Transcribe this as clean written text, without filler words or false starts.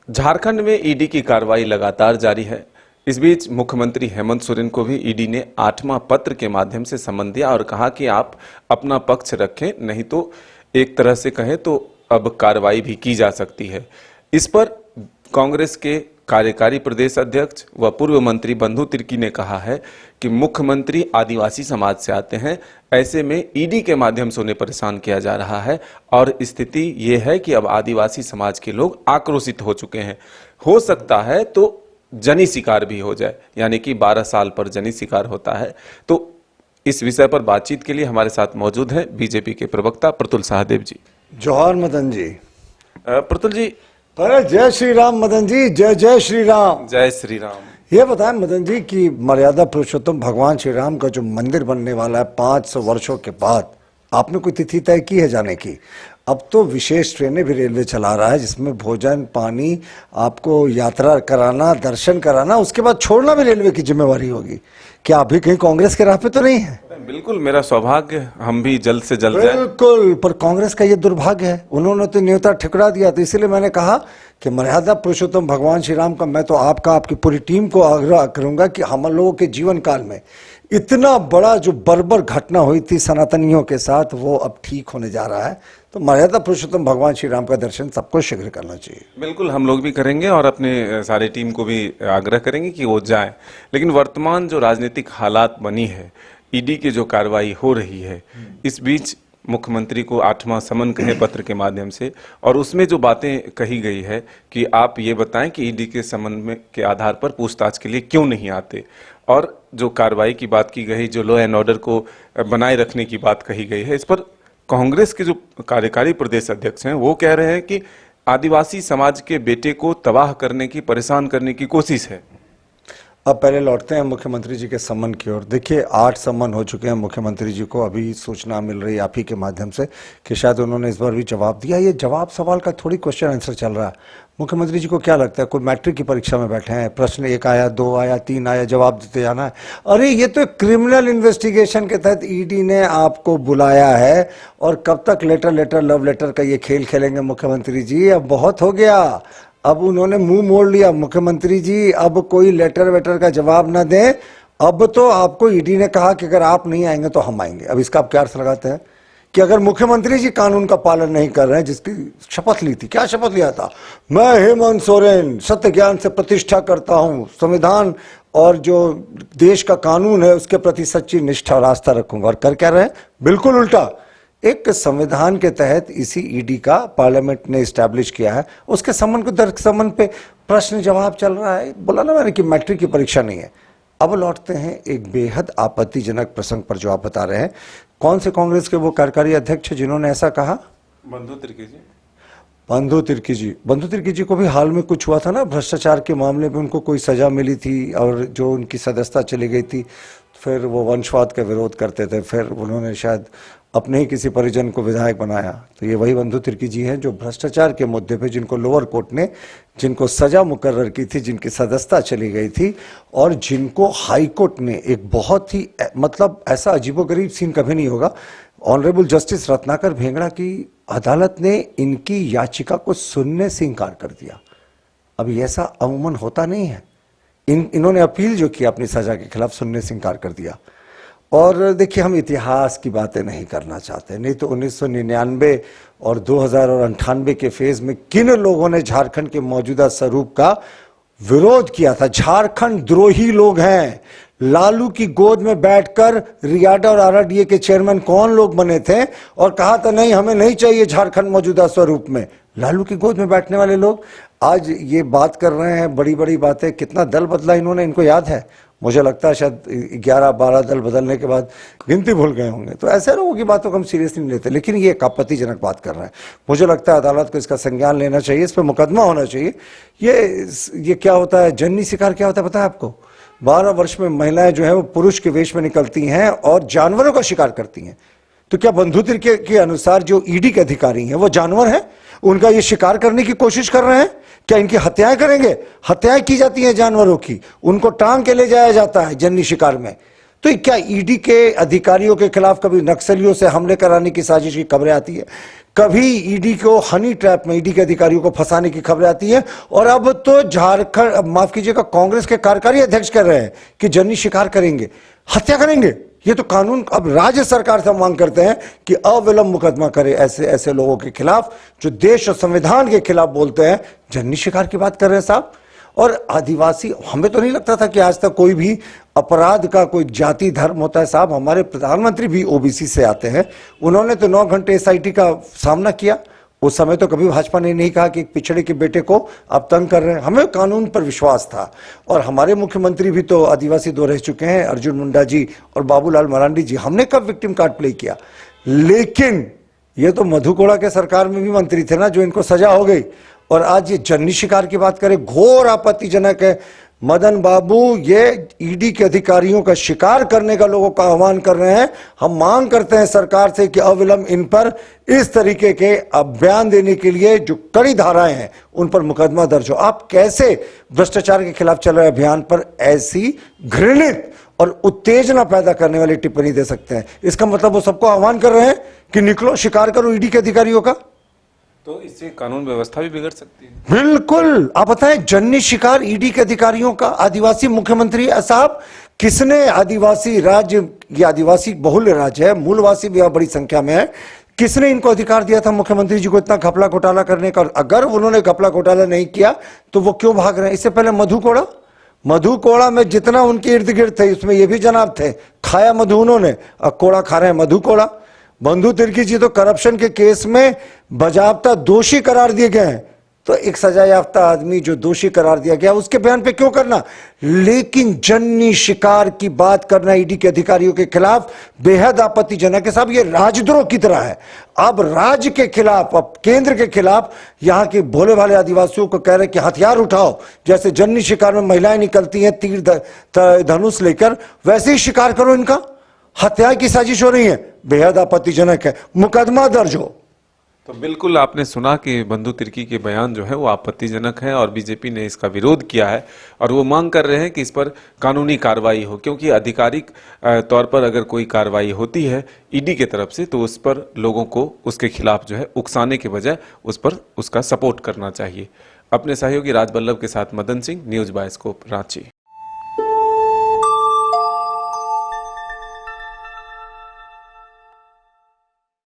झारखंड में ईडी की कार्रवाई लगातार जारी है। इस बीच मुख्यमंत्री हेमंत सोरेन को भी ईडी ने 8वां पत्र के माध्यम से समन दिया और कहा कि आप अपना पक्ष रखें, नहीं तो एक तरह से कहें तो अब कार्रवाई भी की जा सकती है। इस पर कांग्रेस के कार्यकारी प्रदेश अध्यक्ष व पूर्व मंत्री बंधु तिर्की ने कहा है कि मुख्यमंत्री आदिवासी समाज से आते हैं, ऐसे में ईडी के माध्यम से उन्हें परेशान किया जा रहा है और स्थिति ये है कि अब आदिवासी समाज के लोग आक्रोशित हो चुके हैं। हो सकता है तो जनी शिकार भी हो जाए, यानी कि 12 साल पर जनी शिकार होता है। तो इस विषय पर बातचीत के लिए हमारे साथ मौजूद हैं बीजेपी के प्रवक्ता प्रतुल सहदेव जी। जोहार मदन जी। प्रतुल जी, अरे जय श्री राम मदन जी, जय जय श्री राम। जय श्री राम। ये बताएं मदन जी कि मर्यादा पुरुषोत्तम भगवान श्री राम का जो मंदिर बनने वाला है 500 वर्षों के बाद, आपने कोई तिथि तय की है जाने की? अब तो विशेष ट्रेनें भी रेलवे चला रहा है जिसमें भोजन पानी, आपको यात्रा कराना, दर्शन कराना, उसके बाद छोड़ना भी रेलवे की जिम्मेवारी होगी। क्या अभी कहीं कांग्रेस के राह पे तो नहीं है? बिल्कुल, मेरा सौभाग्य हम भी जल्द से जल्द जाए। बिल्कुल, पर कांग्रेस का ये दुर्भाग्य है, उन्होंने तो न्योता ठुकरा दिया। तो इसलिए मैंने कहा कि मर्यादा पुरुषोत्तम भगवान श्री राम का मैं तो आपकी पूरी टीम को आग्रह करूंगा कि हम लोगों के जीवन काल में इतना बड़ा जो बर्बर घटना हुई थी सनातनियों के साथ, वो अब ठीक होने जा रहा है। तो मर्यादा पुरुषोत्तम भगवान श्री राम का दर्शन सबको शीघ्र करना चाहिए। बिल्कुल, हम लोग भी करेंगे और अपने सारी टीम को भी आग्रह करेंगे कि वो जाए। लेकिन वर्तमान जो राजनीतिक हालात बनी है, ईडी की जो कार्रवाई हो रही है, इस बीच मुख्यमंत्री को 8वां समन कहे पत्र के माध्यम से, और उसमें जो बातें कही गई है कि आप ये बताएं कि ईडी के समन में के आधार पर पूछताछ के लिए क्यों नहीं आते, और जो कार्रवाई की बात की गई, जो लॉ एंड ऑर्डर को बनाए रखने की बात कही गई है, इस पर कांग्रेस के जो कार्यकारी प्रदेश अध्यक्ष हैं वो कह रहे हैं कि आदिवासी समाज के बेटे को तबाह करने की, परेशान करने की कोशिश है। अब पहले लौटते हैं मुख्यमंत्री जी के सम्मन की ओर। देखिए 8 सम्मन हो चुके हैं मुख्यमंत्री जी को। अभी सूचना मिल रही है आप ही के माध्यम से कि शायद उन्होंने इस बार भी जवाब दिया। ये जवाब सवाल का थोड़ी क्वेश्चन आंसर चल रहा है। मुख्यमंत्री जी को क्या लगता है कोई मैट्रिक की परीक्षा में बैठे हैं, प्रश्न 1 आया, 2 आया, 3 आया, जवाब देते जाना है? अरे ये तो क्रिमिनल इन्वेस्टिगेशन के तहत ईडी ने आपको बुलाया है, और कब तक लेटर लव लेटर का ये खेल खेलेंगे मुख्यमंत्री जी? अब बहुत हो गया। अब उन्होंने मुंह मोड़ लिया मुख्यमंत्री जी, अब कोई लेटर वेटर का जवाब ना दें। अब तो आपको ईडी ने कहा कि अगर आप नहीं आएंगे तो हम आएंगे। अब इसका आप क्या अर्थ लगाते हैं कि अगर मुख्यमंत्री जी कानून का पालन नहीं कर रहे हैं, जिसकी शपथ ली थी, क्या शपथ लिया था? मैं हेमंत सोरेन सत्य ज्ञान से प्रतिष्ठा करता हूं, संविधान और जो देश का कानून है उसके प्रति सच्ची निष्ठा और आस्था रखूंगा, और कर क्या रहे हैं? बिल्कुल उल्टा। एक संविधान के तहत इसी ईडी का पार्लियामेंट ने इस्टेब्लिश किया है, उसके सम्मन को दर सम्मन पे प्रश्न जवाब चल रहा है। बोला ना मैंने कि मैट्रिक की परीक्षा नहीं है। अब लौटते हैं एक बेहद आपत्तिजनक प्रसंग पर जो आप बता रहे हैं। कौन से कांग्रेस के वो कार्यकारी अध्यक्ष जिन्होंने ऐसा कहा? बंधु तिर्की जी। बंधु तिर्की जी। बंधु तिर्की जी को भी हाल में कुछ हुआ था ना, भ्रष्टाचार के मामले में उनको कोई सजा मिली थी और जो उनकी सदस्यता चली गई थी, फिर वो वंशवाद का विरोध करते थे, फिर उन्होंने शायद अपने ही किसी परिजन को विधायक बनाया। तो ये वही बंधु तिर्की जी हैं जो भ्रष्टाचार के मुद्दे पे जिनको लोअर कोर्ट ने जिनको सजा मुकर्रर की थी, जिनकी सदस्यता चली गई थी, और जिनको हाई कोर्ट ने एक बहुत ही मतलब ऐसा अजीबोगरीब सीन कभी नहीं होगा, ऑनरेबल जस्टिस रत्नाकर भेंगड़ा की अदालत ने इनकी याचिका को सुनने से इनकार कर दिया। अभी ऐसा अमूमन होता नहीं है। इन्होंने अपील जो की अपनी सजा के खिलाफ, सुनने से इनकार कर दिया। और देखिए हम इतिहास की बातें नहीं करना चाहते, नहीं तो 1999 और 2098 के फेज में किन लोगों ने झारखंड के मौजूदा स्वरूप का विरोध किया था? झारखंड द्रोही लोग हैं। लालू की गोद में बैठकर रियाडा और आरडीए के चेयरमैन कौन लोग बने थे और कहा था नहीं हमें नहीं चाहिए झारखंड मौजूदा स्वरूप में? लालू की गोद में बैठने वाले लोग आज ये बात कर रहे हैं, बड़ी बड़ी बातें। कितना दल बदला इन्होंने, इनको याद है? मुझे लगता है शायद 11-12 दल बदलने के बाद गिनती भूल गए होंगे। तो ऐसे लोगों की बातों को हम सीरियसली नहीं लेते, लेकिन ये एक आपत्तिजनक बात कर रहे हैं। मुझे लगता है अदालत को इसका संज्ञान लेना चाहिए, इस पर मुकदमा होना चाहिए। ये क्या होता है, जन्नी शिकार क्या होता है पता है आपको? 12 वर्ष में महिलाएं जो है वो पुरुष के वेश में निकलती हैं और जानवरों का शिकार करती हैं। तो क्या बंधु तिर्की के अनुसार जो ईडी के अधिकारी हैं वो जानवर हैं? उनका ये शिकार करने की कोशिश कर रहे हैं? क्या इनकी हत्याएं करेंगे? हत्याएं की जाती हैं जानवरों की, उनको टांग के ले जाया जाता है जन्नी शिकार में। तो ये क्या ईडी के अधिकारियों के खिलाफ कभी नक्सलियों से हमले कराने की साजिश की खबरें आती है, कभी ईडी को हनी ट्रैप में ईडी के अधिकारियों को फंसाने की खबरें आती है, और अब तो झारखंड, माफ कीजिएगा, कांग्रेस के कार्यकारी अध्यक्ष कर रहे हैं कि जन्नी शिकार करेंगे, हत्या करेंगे। ये तो कानून, अब राज्य सरकार से हम मांग करते हैं कि अविलंब मुकदमा करे ऐसे ऐसे लोगों के खिलाफ जो देश और संविधान के खिलाफ बोलते हैं। जन्नी शिकार की बात कर रहे हैं साहब। और आदिवासी, हमें तो नहीं लगता था कि आज तक कोई भी अपराध का कोई जाति धर्म होता है साहब। हमारे प्रधानमंत्री भी ओबीसी से आते हैं, उन्होंने तो 9 घंटे एसआईटी का सामना किया। उस समय तो कभी भाजपा ने नहीं कहा कि एक पिछड़े के बेटे को आप तंग कर रहे हैं। हमें कानून पर विश्वास था, और हमारे मुख्यमंत्री भी तो आदिवासी 2 रह चुके हैं, अर्जुन मुंडा जी और बाबूलाल मरांडी जी। हमने कब विक्टिम कार्ड प्ले किया? लेकिन ये तो मधु कोड़ा के सरकार में भी मंत्री थे ना, जो इनको सजा हो गई। और आज ये जन्नी शिकार की बात करें, घोर आपत्तिजनक है। मदन बाबू ये ईडी के अधिकारियों का शिकार करने का लोगों का आह्वान कर रहे हैं। हम मांग करते हैं सरकार से कि अविलंब इन पर इस तरीके के बयान देने के लिए जो कड़ी धाराएं हैं उन पर मुकदमा दर्ज हो। आप कैसे भ्रष्टाचार के खिलाफ चल रहे अभियान पर ऐसी घृणित और उत्तेजना पैदा करने वाली टिप्पणी दे सकते हैं? इसका मतलब वो सबको आह्वान कर रहे हैं कि निकलो, शिकार करो ईडी के अधिकारियों का। तो इससे कानून व्यवस्था भी बिगड़ सकती है। बिल्कुल। आप बताएं, जन्नी शिकार ईडी के अधिकारियों का। आदिवासी मुख्यमंत्री साहब, किसने आदिवासी राज्य, ये आदिवासी बहुल्य राज्य है, मूलवासी भी बड़ी संख्या में है, किसने इनको अधिकार दिया था मुख्यमंत्री जी को इतना घपला घोटाला करने का? अगर उन्होंने घपला घोटाला नहीं किया तो वो क्यों भाग रहे हैं? इससे पहले मधु कोड़ा में जितना उनके इर्द गिर्द थे, उसमें ये भी जनाब थे, खाया मधु उन्होंने, अब कोड़ा खा रहे हैं मधु कोड़ा। बंधु तिर्की जी तो करप्शन के केस में बाजाबता दोषी करार दिए गए हैं। तो एक सजा याफ्ता आदमी जो दोषी करार दिया गया, उसके बयान पे क्यों करना? लेकिन जन्नी शिकार की बात करना ईडी के अधिकारियों के खिलाफ बेहद आपत्तिजनक है साहब। ये राजद्रोह की तरह है। अब राज्य के खिलाफ, अब केंद्र के खिलाफ यहां के भोले भाले आदिवासियों को कह रहे कि हथियार उठाओ। जैसे जन्नी शिकार में महिलाएं निकलती हैं तीर धनुष लेकर, वैसे ही शिकार करो इनका। हत्या की साजिश हो रही है, बेहद आपत्तिजनक है, मुकदमा दर्ज हो। तो बिल्कुल आपने सुना कि बंधु तिर्की के बयान जो है वो आपत्तिजनक है और बीजेपी ने इसका विरोध किया है और वो मांग कर रहे हैं कि इस पर कानूनी कार्रवाई हो, क्योंकि आधिकारिक तौर पर अगर कोई कार्रवाई होती है ईडी के तरफ से तो उस पर लोगों को उसके खिलाफ जो है उकसाने के बजाय उस पर उसका सपोर्ट करना चाहिए। अपने सहयोगी राजबल्लभ के साथ Madan Singh, news bye scope, Ranchi.